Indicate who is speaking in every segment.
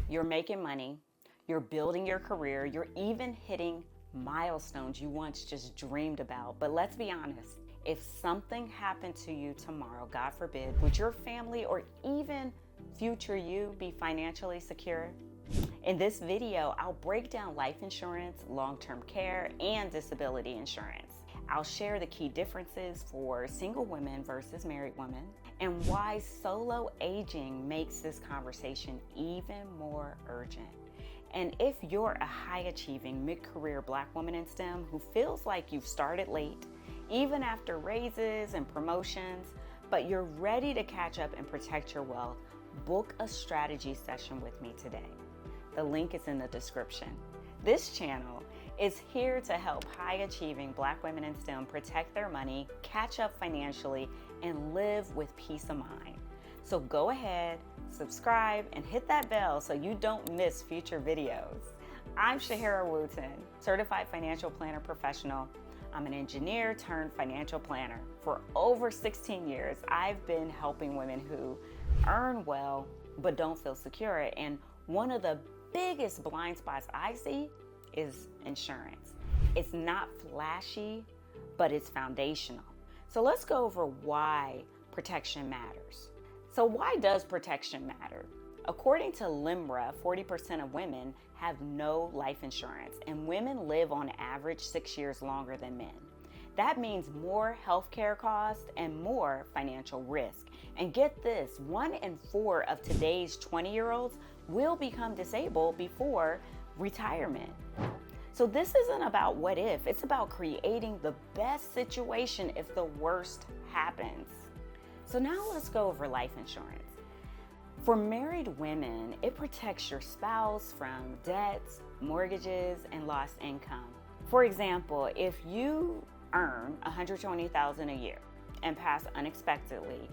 Speaker 1: You're making money, you're building your career, you're even hitting milestones you once just dreamed about. But let's be honest, if something happened to you tomorrow, God forbid, would your family or even future you be financially secure? In this video, I'll break down life insurance, long-term care, and disability insurance. I'll share the key differences for single women versus married women and why solo aging makes this conversation even more urgent. And if you're a high-achieving mid-career Black woman in STEM who feels like you've started late, even after raises and promotions, but you're ready to catch up and protect your wealth, book a strategy session with me today. The link is in the description. This channel is here to help high-achieving Black women in STEM protect their money, catch up financially, and live with peace of mind. So go ahead, subscribe, and hit that bell so you don't miss future videos. I'm Shehara Wooten, certified financial planner professional. I'm an engineer turned financial planner. For over 16 years, I've been helping women who earn well but don't feel secure. And one of the biggest blind spots I see is insurance. It's not flashy, but it's foundational. So let's go over why protection matters. So why does protection matter? According to LIMRA, 40% of women have no life insurance, and women live on average 6 years longer than men. That means more healthcare costs and more financial risk. And get this, 1 in 4 of today's 20-year-olds will become disabled before retirement. So this isn't about what if, it's about creating the best situation if the worst happens. So now let's go over life insurance. For married women, it protects your spouse from debts, mortgages, and lost income. For example, if you earn $120,000 a year and pass unexpectedly,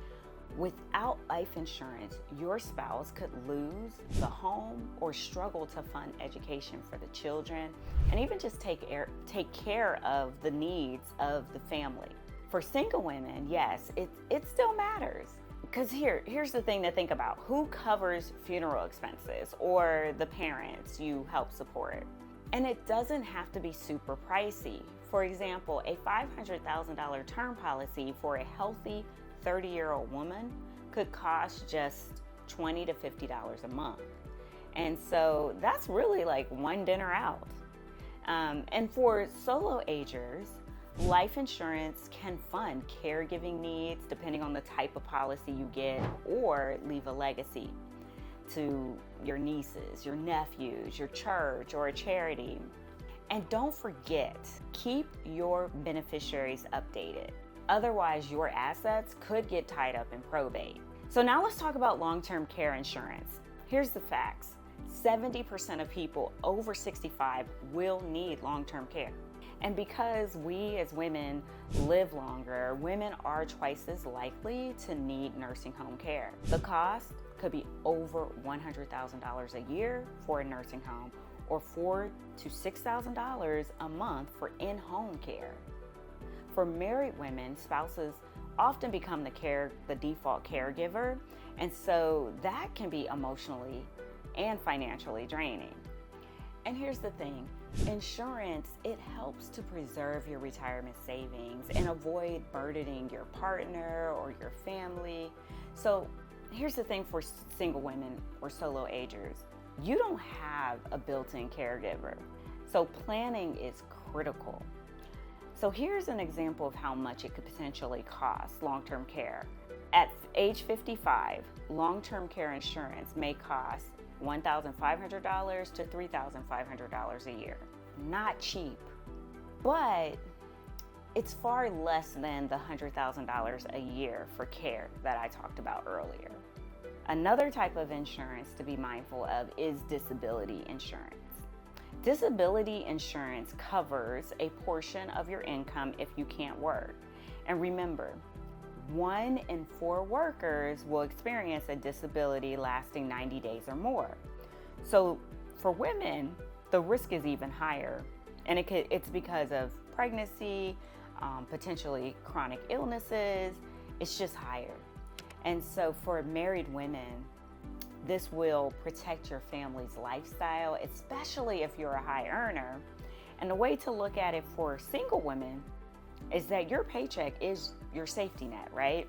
Speaker 1: without life insurance, your spouse could lose the home or struggle to fund education for the children and even just take care of the needs of the family. For single women, yes, it still matters. Because here's the thing to think about. Who covers funeral expenses or the parents you help support? And it doesn't have to be super pricey. For example, a $500,000 term policy for a healthy 30-year-old woman could cost just $20 to $50 a month. And so that's really like one dinner out. And for solo agers, life insurance can fund caregiving needs depending on the type of policy you get or leave a legacy to your nieces, your nephews, your church, or a charity. And don't forget, keep your beneficiaries updated. Otherwise, your assets could get tied up in probate. So now let's talk about long-term care insurance. Here's the facts. 70% of people over 65 will need long-term care. And because we as women live longer, women are twice as likely to need nursing home care. The cost could be over $100,000 a year for a nursing home or $4,000 to $6,000 a month for in-home care. For married women, spouses often become the default caregiver, and so that can be emotionally and financially draining. And here's the thing, insurance, it helps to preserve your retirement savings and avoid burdening your partner or your family. So here's the thing for single women or solo agers, you don't have a built-in caregiver. So planning is critical. So here's an example of how much it could potentially cost long-term care. At age 55, long-term care insurance may cost $1,500 to $3,500 a year. Not cheap, but it's far less than the $100,000 a year for care that I talked about earlier. Another type of insurance to be mindful of is disability insurance. Disability insurance covers a portion of your income if you can't work. And remember, 1 in 4 workers will experience a disability lasting 90 days or more. So for women, the risk is even higher. And it's because of pregnancy, potentially chronic illnesses, it's just higher. And so for married women, This will protect your family's lifestyle, especially if you're a high earner. And the way to look at it for single women is that your paycheck is your safety net, right?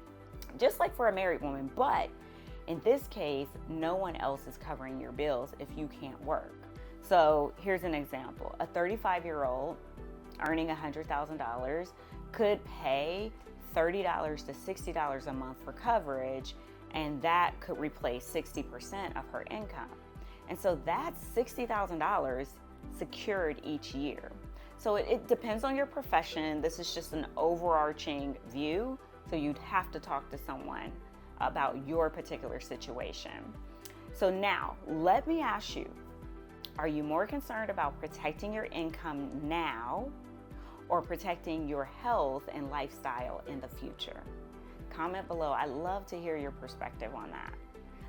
Speaker 1: Just like for a married woman, but in this case, no one else is covering your bills if you can't work. So here's an example. A 35-year-old earning $100,000 could pay $30 to $60 a month for coverage, and that could replace 60% of her income. And so that's $60,000 secured each year. So it depends on your profession. This is just an overarching view. So you'd have to talk to someone about your particular situation. So now let me ask you, are you more concerned about protecting your income now or protecting your health and lifestyle in the future? Comment below. I'd love to hear your perspective on that.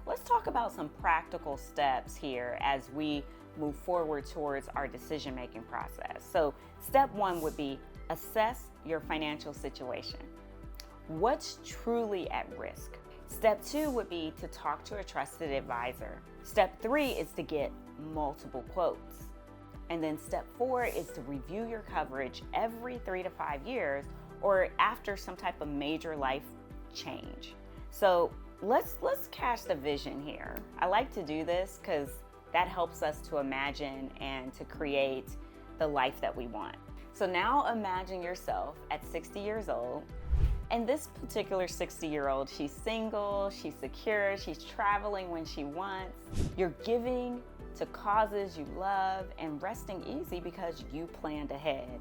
Speaker 1: Let's talk about some practical steps here as we move forward towards our decision-making process. So step one would be assess your financial situation. What's truly at risk? Step two would be to talk to a trusted advisor. Step three is to get multiple quotes. And then step four is to review your coverage every 3 to 5 years or after some type of major life change. So let's cast a vision here. I like to do this because that helps us to imagine and to create the life that we want. So now imagine yourself at 60 years old. And this particular 60-year-old, she's single, she's secure, she's traveling when she wants. You're giving to causes you love and resting easy because you planned ahead.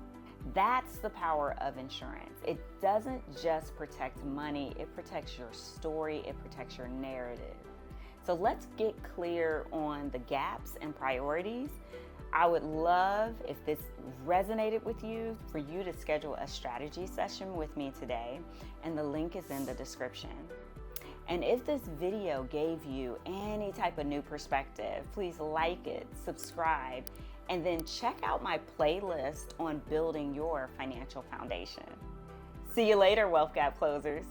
Speaker 1: That's the power of insurance. It doesn't just protect money, it protects your story, it protects your narrative. So let's get clear on the gaps and priorities. I would love, if this resonated with you, for you to schedule a strategy session with me today, and the link is in the description. And if this video gave you any type of new perspective, please like it, subscribe, and then check out my playlist on building your financial foundation. See you later, Wealth Gap Closers.